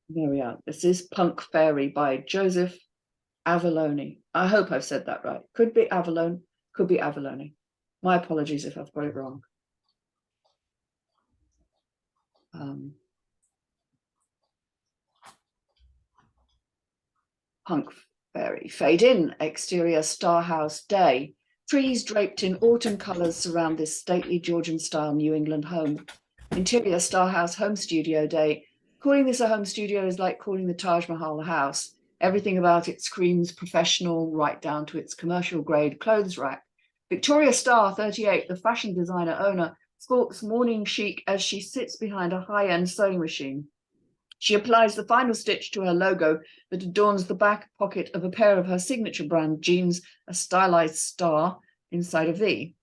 There we are. This is Punk Fairy by Joseph Avallone. I hope I've said that right. Could be Avallone, could be Avallone. My apologies if I've got it wrong. Punk Fairy. Fade in, exterior Star House day. Trees draped in autumn colours surround this stately Georgian-style New England home. Interior Star House home studio day. Calling this a home studio is like calling the Taj Mahal a house. Everything about it screams professional, right down to its commercial-grade clothes rack. Victoria Starr, 38, the fashion designer owner, sports morning chic as she sits behind a high-end sewing machine. She applies the final stitch to her logo that adorns the back pocket of a pair of her signature brand jeans, a stylized star inside a V.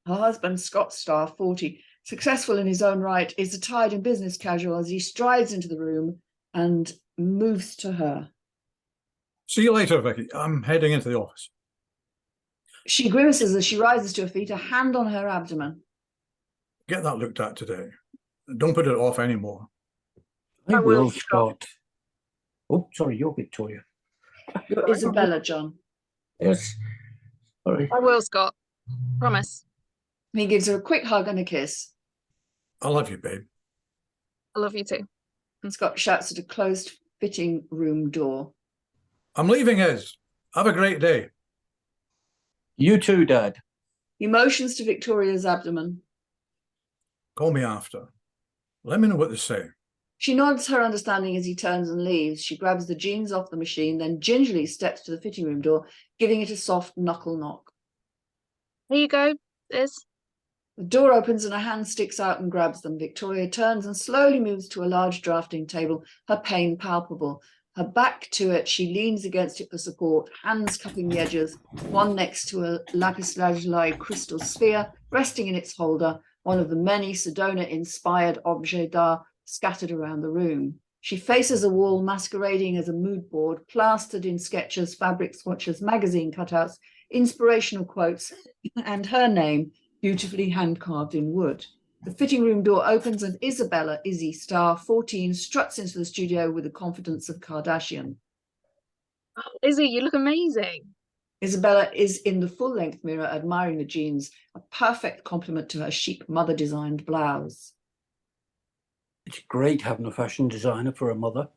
Her husband, Scott Starr, 40, successful in his own right, is attired in business casual as he strides into the room and moves to her. See you later, Vicky. I'm heading into the office. She grimaces as she rises to her feet, a hand on her abdomen. Get that looked at today. Don't put it off anymore. I will, Scott. Oh, sorry, you're Victoria. You're Isabella, John. Yes. Sorry. I will, Scott. Promise. He gives her a quick hug and a kiss. I love you, babe. I love you too. And Scott shouts at a closed fitting room door. I'm leaving, Iz. Have a great day. You too, Dad. He motions to Victoria's abdomen. Call me after. Let me know what they say. She nods her understanding as he turns and leaves. She grabs the jeans off the machine, then gingerly steps to the fitting room door, giving it a soft knuckle knock. Here you go, Iz. The door opens and a hand sticks out and grabs them. Victoria turns and slowly moves to a large drafting table, her pain palpable. Her back to it, she leans against it for support, hands cupping the edges, one next to a lapis lazuli crystal sphere, resting in its holder, one of the many Sedona-inspired objets d'art scattered around the room. She faces a wall masquerading as a mood board, plastered in sketches, fabric swatches, magazine cutouts, inspirational quotes, and her name, beautifully hand-carved in wood. The fitting room door opens and Isabella, Izzy Starr, 14, struts into the studio with the confidence of Kardashian. Oh, Izzy, you look amazing. Isabella is in the full-length mirror admiring the jeans, a perfect complement to her chic mother-designed blouse. It's great having a fashion designer for a mother.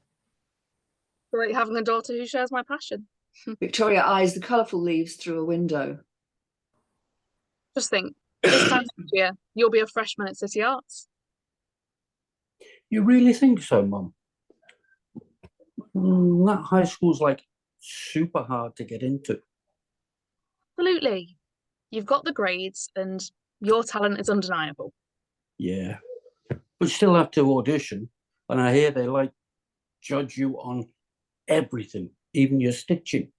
Great having a daughter who shares my passion. Victoria eyes the colourful leaves through a window. Just think, this time next year, you'll be a freshman at City Arts. You really think so, Mum? That high school's like super hard to get into. Absolutely. You've got the grades and your talent is undeniable. Yeah. But still have to audition. And I hear they judge you on everything, even your stitching.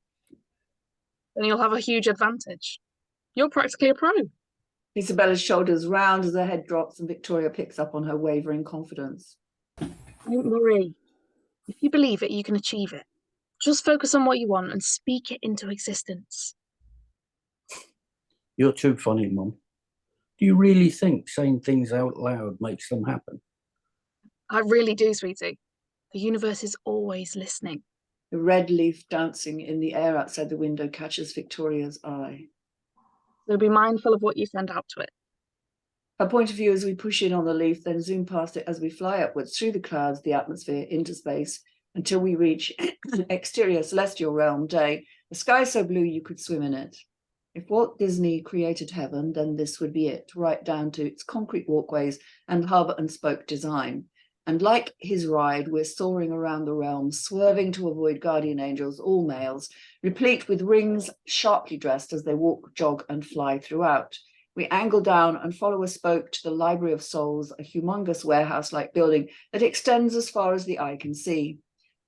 Then you'll have a huge advantage. You're practically a pro. Isabella's shoulders round as her head drops and Victoria picks up on her wavering confidence. Don't worry. If you believe it, you can achieve it. Just focus on what you want and speak it into existence. You're too funny, Mum. Do you really think saying things out loud makes them happen? I really do, sweetie. The universe is always listening. The red leaf dancing in the air outside the window catches Victoria's eye. So be mindful of what you send out to it. Her point of view as we push in on the leaf, then zoom past it as we fly upwards through the clouds, the atmosphere, into space, until we reach exterior celestial realm day, the sky so blue you could swim in it. If Walt Disney created heaven, then this would be it, right down to its concrete walkways and hub and spoke design. And like his ride, we're soaring around the realm, swerving to avoid guardian angels, all males, replete with rings, sharply dressed as they walk, jog, and fly throughout. We angle down and follow a spoke to the Library of Souls, a humongous warehouse-like building that extends as far as the eye can see.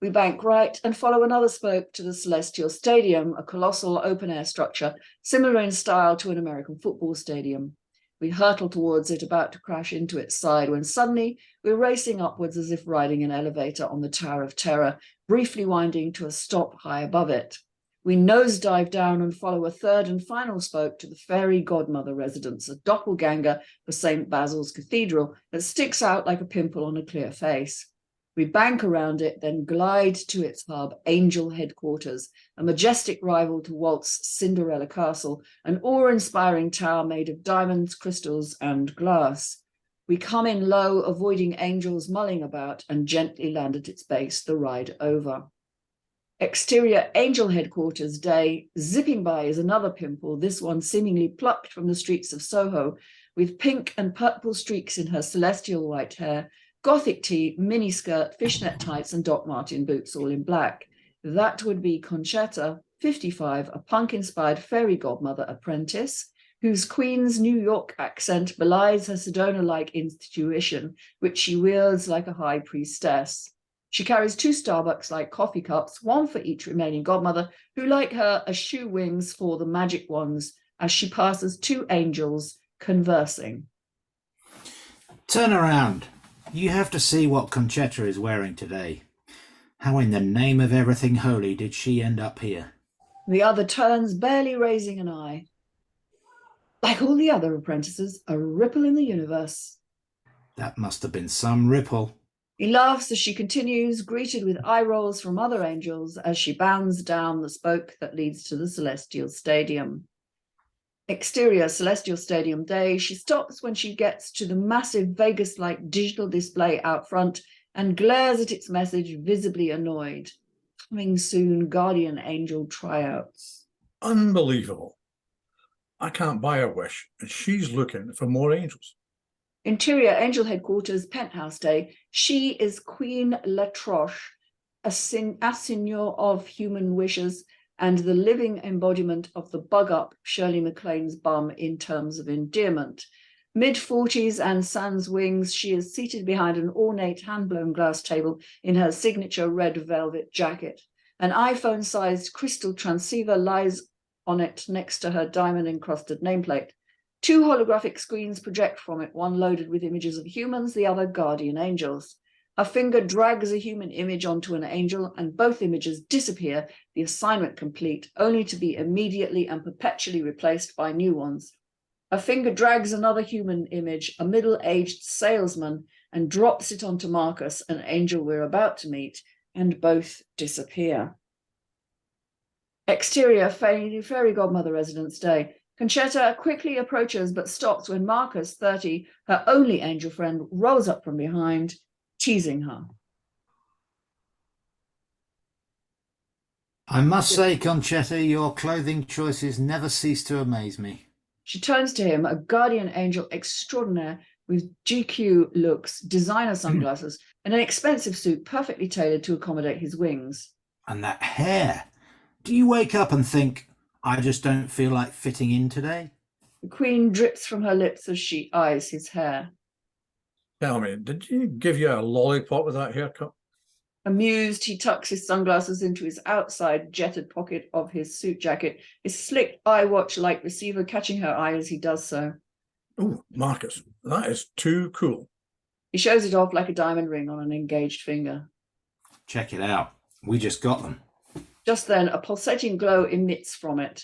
We bank right and follow another spoke to the Celestial Stadium, a colossal open-air structure, similar in style to an American football stadium. We hurtle towards it, about to crash into its side, when suddenly we're racing upwards as if riding an elevator on the Tower of Terror, briefly winding to a stop high above it. We nosedive down and follow a third and final spoke to the fairy godmother residence, a doppelganger for St. Basil's Cathedral that sticks out like a pimple on a clear face. We bank around it, then glide to its hub, Angel Headquarters, a majestic rival to Walt's Cinderella Castle, an awe-inspiring tower made of diamonds, crystals, and glass. We come in low, avoiding Angel's mulling about, and gently land at its base, the ride over. Exterior Angel Headquarters day. Zipping by is another pimple, this one seemingly plucked from the streets of Soho, with pink and purple streaks in her celestial white hair, Gothic tee, miniskirt, fishnet tights, and Doc Martin boots, all in black. That would be Concetta, 55, a punk-inspired fairy godmother apprentice, whose Queen's New York accent belies her Sedona-like intuition, which she wields like a high priestess. She carries 2 Starbucks-like coffee cups, one for each remaining godmother, who, like her, are shoe wings for the magic wands, as she passes 2 angels conversing. Turn around. You have to see what Concetta is wearing today. How in the name of everything holy did she end up here? The other turns, barely raising an eye. Like all the other apprentices, a ripple in the universe. That must have been some ripple. He laughs as she continues, greeted with eye rolls from other angels as she bounds down the spoke that leads to the Celestial Stadium. Exterior Celestial Stadium day. She stops when she gets to the massive Vegas-like digital display out front and glares at its message, visibly annoyed. Coming soon, Guardian Angel tryouts. Unbelievable. I can't buy a wish, and she's looking for more angels. Interior Angel Headquarters penthouse day. She is Queen Latroche, assigneur of human wishes, and the living embodiment of the bug-up Shirley MacLaine's bum in terms of endearment. Mid-40s and sans wings, she is seated behind an ornate hand-blown glass table in her signature red velvet jacket. An iPhone-sized crystal transceiver lies on it next to her diamond-encrusted nameplate. 2 holographic screens project from it, one loaded with images of humans, the other guardian angels. Her finger drags a human image onto an angel, and both images disappear, the assignment complete, only to be immediately and perpetually replaced by new ones. Her finger drags another human image, a middle-aged salesman, and drops it onto Marcus, an angel we're about to meet, and both disappear. Exterior Fairy Godmother Residence Day. Concetta quickly approaches but stops when Marcus, 30, her only angel friend, rolls up from behind, teasing her. I must say, Concetta, your clothing choices never cease to amaze me. She turns to him, a guardian angel extraordinaire with GQ looks, designer sunglasses, and an expensive suit perfectly tailored to accommodate his wings. And that hair. Do you wake up and think, I just don't feel like fitting in today? The Queen drips from her lips as she eyes his hair. Tell me, did you give you a lollipop with that haircut? Amused, he tucks his sunglasses into his outside jetted pocket of his suit jacket, his slick iWatch-like receiver catching her eye as he does so. Oh, Marcus, that is too cool. He shows it off like a diamond ring on an engaged finger. Check it out. We just got them. Just then, a pulsating glow emits from it.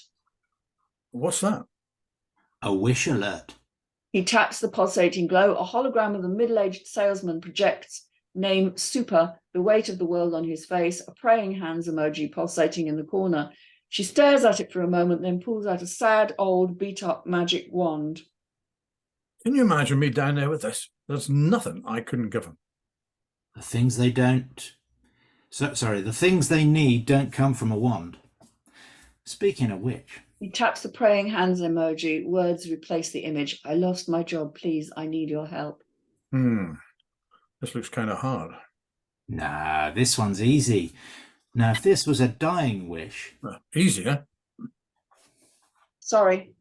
What's that? A wish alert. He taps the pulsating glow. A hologram of the middle-aged salesman projects name Super, the weight of the world on his face, a praying hands emoji pulsating in the corner. She stares at it for a moment, then pulls out a sad, old, beat-up magic wand. Can you imagine me down there with this? There's nothing I couldn't give him. The things they need don't come from a wand. Speaking of which... He taps the praying hands emoji. Words replace the image. I lost my job. Please, I need your help. This looks kind of hard. Nah, this one's easy. Now, if this was a dying wish... Easier? Sorry.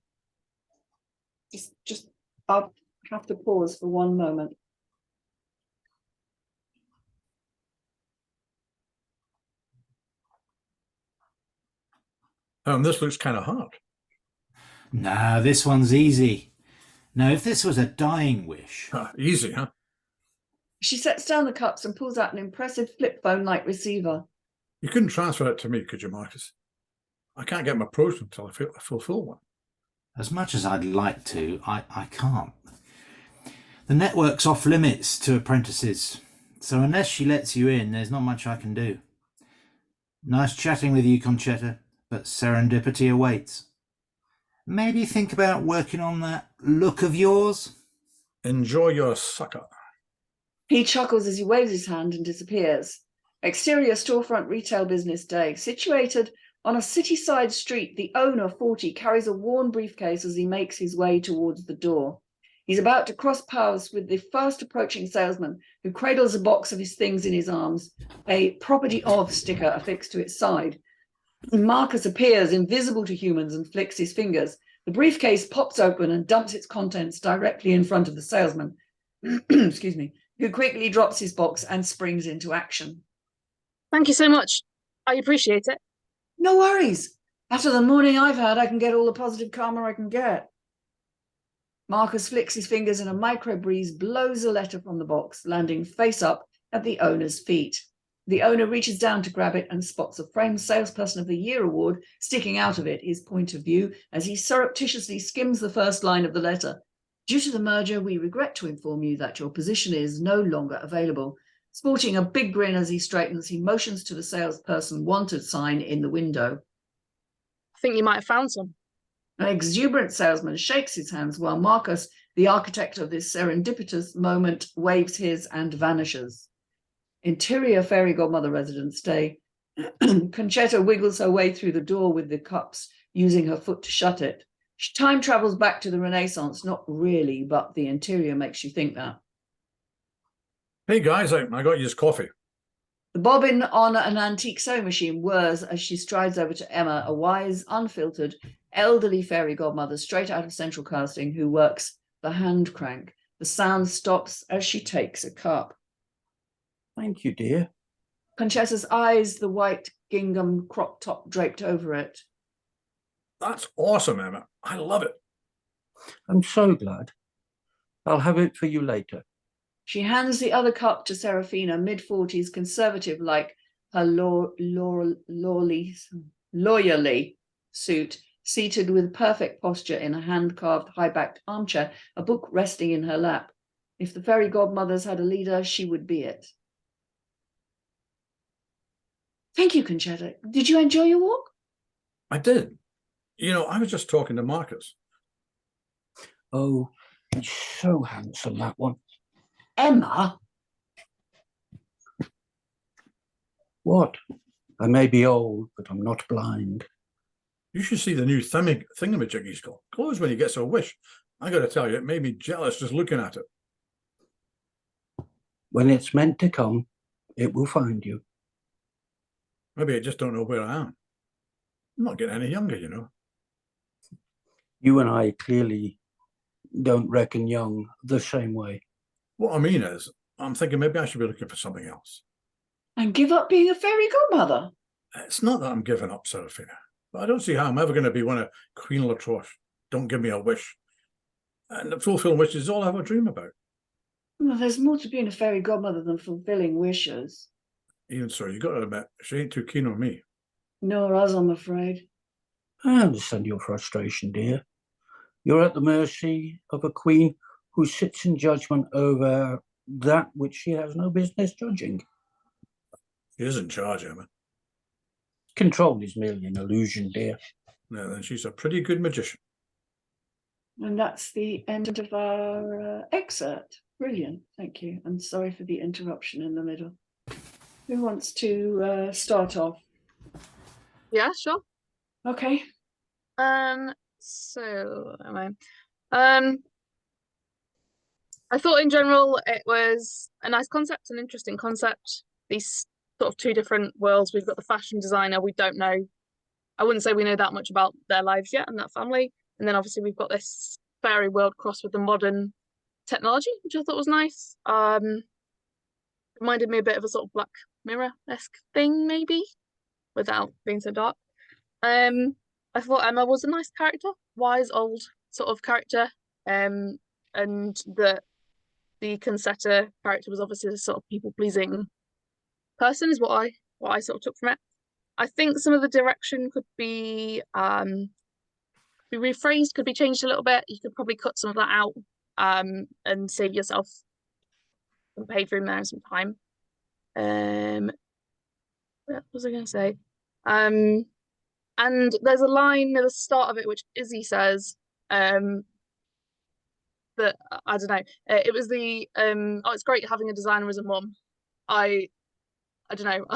Just, I'll have to pause for one moment. This looks kind of hard. Nah, this one's easy. Now, if this was a dying wish... Easy, huh? She sets down the cups and pulls out an impressive flip phone-like receiver. You couldn't transfer it to me, could you, Marcus? I can't get my pros until I fulfill one. As much as I'd like to, I can't. The network's off limits to apprentices. So unless she lets you in, there's not much I can do. Nice chatting with you, Conchetta, but serendipity awaits. Maybe think about working on that look of yours? Enjoy your sucker. He chuckles as he waves his hand and disappears. Exterior storefront retail business day. Situated on a city-side street, the owner, 40, carries a worn briefcase as he makes his way towards the door. He's about to cross paths with the fast approaching salesman, who cradles a box of his things in his arms, a property of sticker affixed to its side. Marcus appears, invisible to humans, and flicks his fingers. The briefcase pops open and dumps its contents directly in front of the salesman, excuse me, who quickly drops his box and springs into action. Thank you so much. I appreciate it. No worries. After the morning I've had, I can get all the positive karma I can get. Marcus flicks his fingers and a micro breeze blows a letter from the box, landing face up at the owner's feet. The owner reaches down to grab it and spots a framed Salesperson of the Year award sticking out of it, his point of view, as he surreptitiously skims the first line of the letter. Due to the merger, we regret to inform you that your position is no longer available. Sporting a big grin as he straightens, he motions to the Salesperson Wanted sign in the window. I think you might have found some. An exuberant salesman shakes his hands while Marcus, the architect of this serendipitous moment, waves his and vanishes. Interior fairy godmother residence day. Conchetta wiggles her way through the door with the cups, using her foot to shut it. Time travels back to the Renaissance, not really, but the interior makes you think that. Hey guys, I got you coffee. The bobbin on an antique sewing machine whirs as she strides over to Emma, a wise, unfiltered, elderly fairy godmother straight out of central casting who works the hand crank. The sound stops as she takes a cup. Thank you, dear. Conchetta's eyes the white gingham crop top draped over it. That's awesome, Emma. I love it. I'm so glad. I'll have it for you later. She hands the other cup to Serafina, mid-40s, conservative like her lawyerly suit, seated with perfect posture in a hand-carved, high-backed armchair, a book resting in her lap. If the fairy godmothers had a leader, she would be it. Thank you, Conchetta. Did you enjoy your walk? I did. You know, I was just talking to Marcus. Oh, he's so handsome, that one. Emma? What? I may be old, but I'm not blind. You should see the new thingamajig he's got. Close when he gets a wish. I got to tell you, it made me jealous just looking at it. When it's meant to come, it will find you. Maybe I just don't know where I am. I'm not getting any younger, you know. You and I clearly don't reckon young the same way. What I mean is, I'm thinking maybe I should be looking for something else. And give up being a fairy godmother? It's not that I'm giving up, Serafina, but I don't see how I'm ever going to be one of Queen Latroche. Don't give me a wish. And fulfilling wishes is all I ever dream about. Well, there's more to being a fairy godmother than fulfilling wishes. Even so, you got to admit, she ain't too keen on me. Nor us, I'm afraid. I understand your frustration, dear. You're at the mercy of a queen who sits in judgment over that which she has no business judging. She is in charge, Emma. Control is merely an illusion, dear. No, then she's a pretty good magician. And that's the end of our excerpt. Brilliant. Thank you. And sorry for the interruption in the middle. Who wants to start off? Yeah, sure. Okay. So am I thought in general it was a nice concept, an interesting concept. These sort of two different worlds. We've got the fashion designer. We don't know, I wouldn't say we know that much about their lives yet and that family. And then obviously we've got this fairy world crossed with the modern technology, which I thought was nice. Reminded me a bit of a sort of Black Mirror-esque thing, maybe, without being so dark. I thought Emma was a nice character, wise old sort of character, and the Concetta character was obviously a sort of people-pleasing person, is what I sort of took from it. I think some of the direction could be rephrased, could be changed a little bit. You could probably cut some of that out, and save yourself some page room there and some time. What was I going to say? And there's a line at the start of it which Izzy says, that I don't know. It was the oh, it's great having a designer as a mum. I don't know.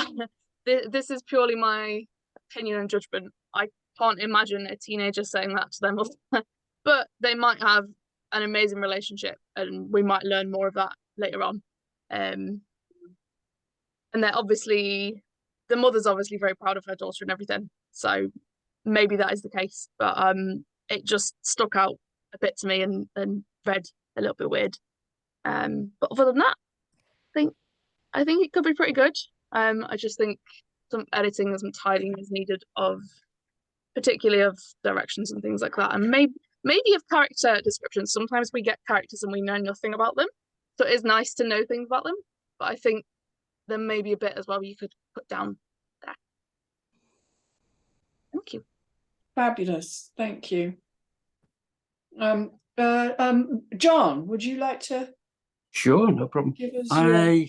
This is purely my opinion and judgment. I can't imagine a teenager saying that to their mother, but they might have an amazing relationship, and we might learn more of that later on. And they're obviously, the mother's obviously very proud of her daughter and everything. So maybe that is the case, but it just stuck out a bit to me and read a little bit weird. But other than that, I think it could be pretty good. I just think some editing and some tidying is needed, of particularly of directions and things like that, and maybe of character descriptions. Sometimes we get characters and we know nothing about them, so it is nice to know things about them. But I think there may be a bit as well you could put down there. Thank you. Fabulous. Thank you. John, would you like to Sure, no problem. give us your...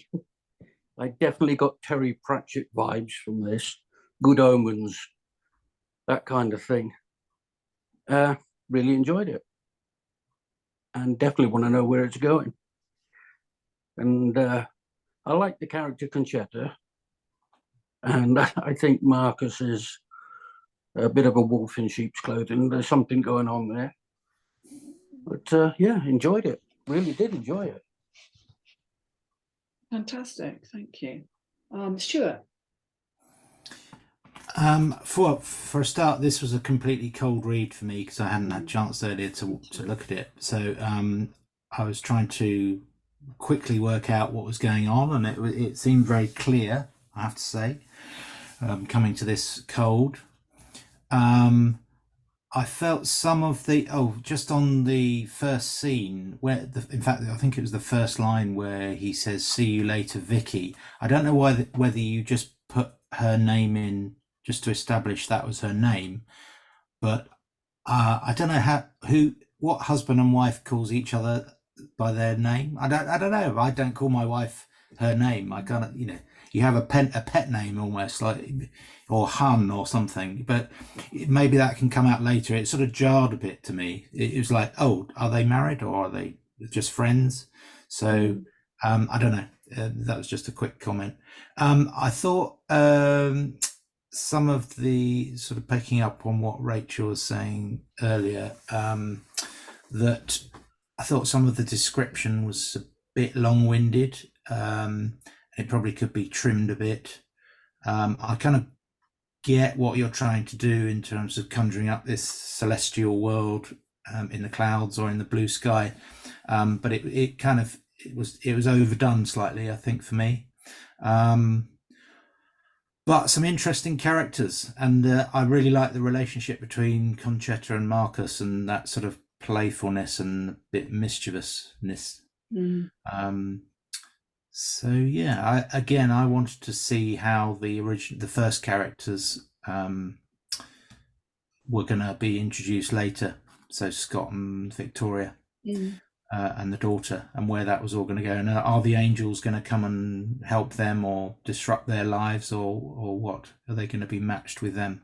I definitely got Terry Pratchett vibes from this. Good Omens, that kind of thing. Really enjoyed it. And definitely want to know where it's going. And I like the character Conchetta. And I think Marcus is a bit of a wolf in sheep's clothing. There's something going on there. But yeah, enjoyed it. Really did enjoy it. Fantastic, thank you. Stewart. For a start, this was a completely cold read for me because I hadn't had a chance earlier to look at it. So I was trying to quickly work out what was going on, and it seemed very clear, I have to say, coming to this cold. I felt some of the just on the first scene where in fact I think it was the first line where he says "See you later, Vicky." I don't know whether you just put her name in just to establish that was her name, but I don't know what husband and wife calls each other by their name. I don't know. I don't call my wife her name. I kind of, you have a pet name almost, like, or Hun or something, but maybe that can come out later. It sort of jarred a bit to me. It was like, oh, are they married or are they just friends? So I don't know. That was just a quick comment. I thought some of the sort of picking up on what Rachel was saying earlier, that I thought some of the description was a bit long-winded. It probably could be trimmed a bit. I kind of get what you're trying to do in terms of conjuring up this celestial world in the clouds or in the blue sky, but it was overdone slightly, I think, for me. But some interesting characters, and I really like the relationship between Conchetta and Marcus, and that sort of playfulness and a bit mischievousness. So yeah, I wanted to see how the first characters were going to be introduced later. So Scott and Victoria and the daughter, and where that was all going to go. And are the angels going to come and help them or disrupt their lives, or what? Are they going to be matched with them?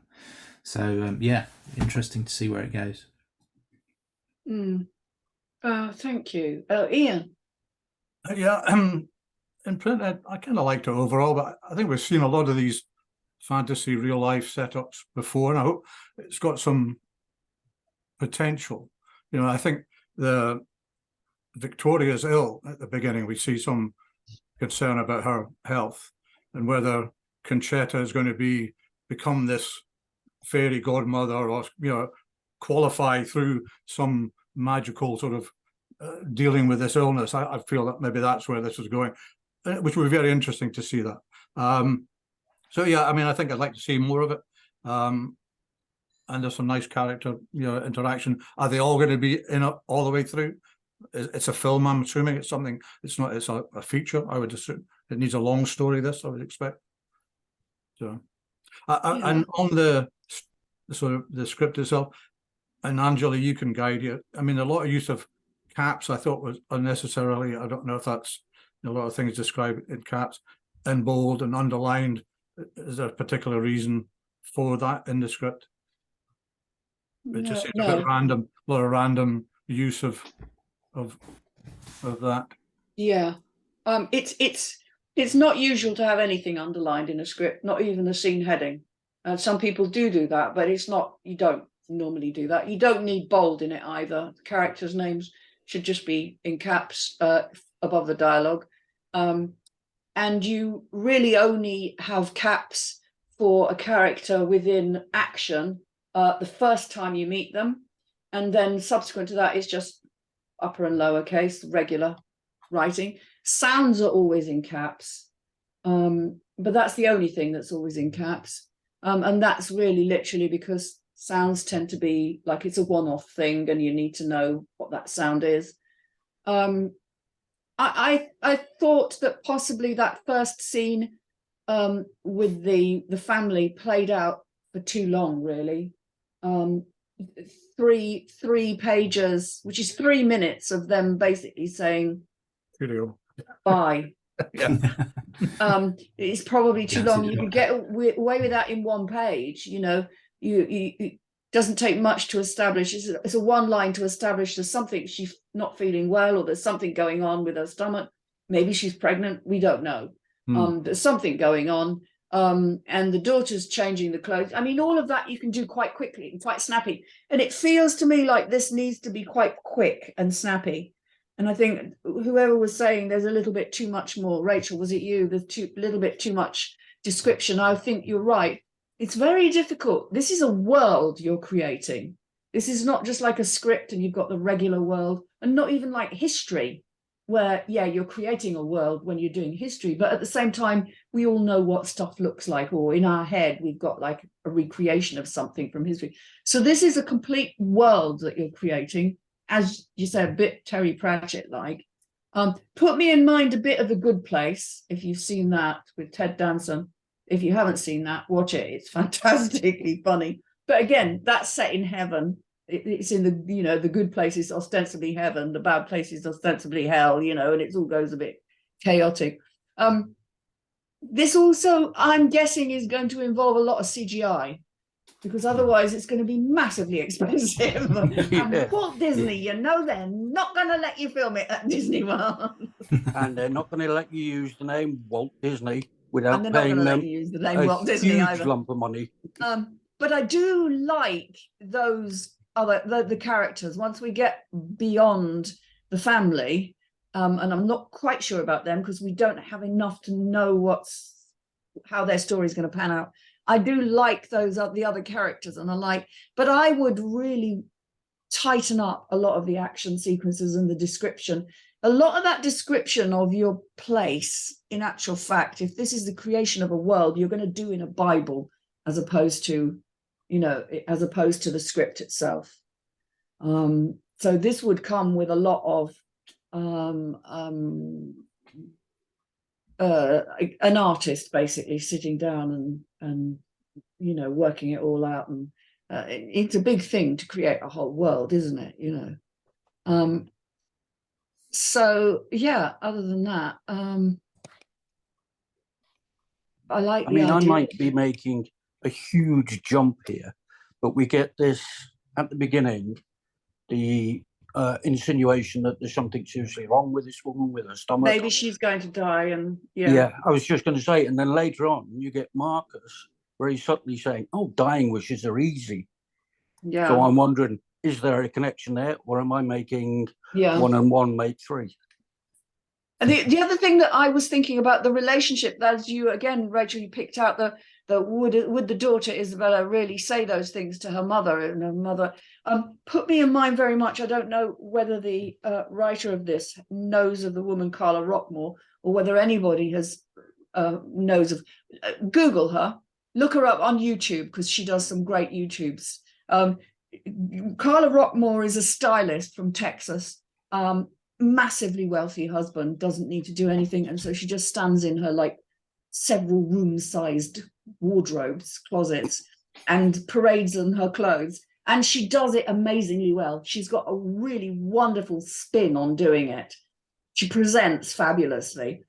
So yeah, interesting to see where it goes. Thank you. Ian. Yeah, in print, I kind of liked it overall, but I think we've seen a lot of these fantasy real life setups before, and I hope it's got some potential. I think the Victoria's ill at the beginning. We see some concern about her health and whether Conchetta is going to become this fairy godmother, or qualify through some magical sort of dealing with this illness. I feel that maybe that's where this is going, which would be very interesting to see that. So yeah, I mean, I think I'd like to see more of it. And there's some nice character, interaction. Are they all going to be in it all the way through? It's a film, I'm assuming. It's something. It's not. It's a feature. I would assume it needs a long story. This, I would expect. So, and on the sort of the script itself, and Angela, you can guide it. I mean, a lot of use of caps I thought was unnecessarily. I don't know if that's a lot of things described in caps. in bold and underlined. Is there a particular reason for that in the script? It just seems a bit random, a lot of random use of that. Yeah. It's not usual to have anything underlined in a script, not even a scene heading. And some people do that, but it's not, you don't normally do that. You don't need bold in it either. The characters' names should just be in caps above the dialogue. And you really only have caps for a character within action the first time you meet them. And then subsequent to that, it's just upper and lower case, regular writing. Sounds are always in caps, but that's the only thing that's always in caps. And that's really literally because sounds tend to be like it's a one-off thing and you need to know what that sound is. I thought that possibly that first scene with the family played out for too long, really. Three pages, which is 3 minutes of them basically saying Video. bye. Yeah. It's probably too That's long. it. You could get away with that in one page. You know, it doesn't take much to establish. It's a one line to establish there's something, she's not feeling well, or there's something going on with her stomach. Maybe she's pregnant. We don't know. There's something going on. And the daughter's changing the clothes. I mean, all of that you can do quite quickly and quite snappy. And it feels to me like this needs to be quite quick and snappy. And I think whoever was saying there's a little bit too much more, Rachel, was it you? There's a little bit too much description. I think you're right. It's very difficult. This is a world you're creating. This is not just like a script and you've got the regular world, and not even like history, where, yeah, you're creating a world when you're doing history. But at the same time, we all know what stuff looks like, or in our head, we've got like a recreation of something from history. So this is a complete world that you're creating. As you said, a bit Terry Pratchett-like. Put me in mind a bit of The Good Place, if you've seen that, with Ted Danson. If you haven't seen that, watch it. It's fantastically funny. But again, that's set in heaven. It's in the, you know, the good place is ostensibly heaven, the bad place is ostensibly hell, you know, and it all goes a bit chaotic. This also, I'm guessing, is going to involve a lot of CGI, because otherwise it's going to be massively expensive. And Walt Disney, you know, they're not going to let you film it at Disney World. And they're not going to let you use the name Walt Disney without And they're not going paying to let them you use the name a Walt Disney huge either. lump of money. But I do like those other the characters. Once we get beyond the family, and I'm not quite sure about them because we don't have enough to know how their story is going to pan out. I do like the other characters, and but I would really tighten up a lot of the action sequences and the description. A lot of that description of your place, in actual fact, if this is the creation of a world, you're going to do in a Bible, as opposed to, you know, as opposed to the script itself. So this would come with a lot of an artist basically sitting down and you know, working it all out. And it's a big thing to create a whole world, isn't it? You know. So yeah, other than that, I like the idea. I might be making a huge jump here, but we get this at the beginning, the insinuation that there's something seriously wrong with this woman, with her stomach. Maybe she's going to die, and yeah, I was just going to say, and then later on you get Marcus very subtly saying, "Oh, dying wishes are easy." Yeah. So I'm wondering, is there a connection there, or am I making one and one make three? And the other thing that I was thinking about, the relationship, as you again, Rachel, you picked out the would the daughter Isabella really say those things to her mother, and her mother put me in mind very much. I don't know whether the writer of this knows of the woman Carla Rockmore, or whether anybody has knows of. Google her, look her up on YouTube, because she does some great YouTubes. Carla Rockmore is a stylist from Texas. Massively wealthy husband, doesn't need to do anything, and so she just stands in her like several room-sized wardrobes, closets, and parades in her clothes, and she does it amazingly well. She's got a really wonderful spin on doing it. She presents fabulously.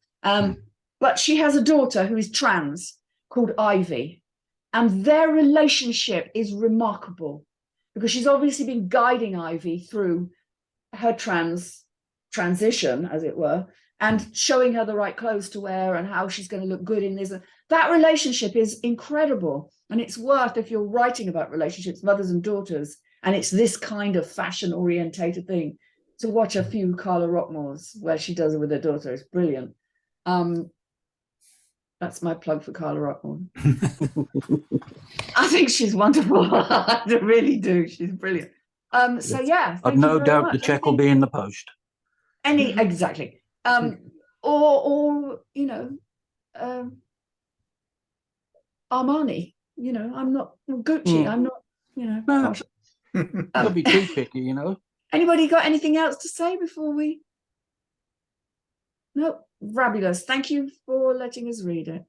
but she has a daughter who is trans called Ivy, and their relationship is remarkable because she's obviously been guiding Ivy through her transition, as it were, and showing her the right clothes to wear and how she's going to look good in this. That relationship is incredible, and it's worth, if you're writing about relationships, mothers and daughters, and it's this kind of fashion orientated thing, to watch a few Carla Rockmores where she does it with her daughter. It's brilliant. That's my plug for Carla Rockmore. I think she's wonderful. I really do. She's brilliant. So yeah, I've no doubt the check will be in the post. Exactly. Or you know, Armani. You know, I'm not Gucci. I'm not. You know, No. gosh. Don't be too picky, you know. Anybody got anything else to say before we? No, fabulous. Thank you for letting us read it.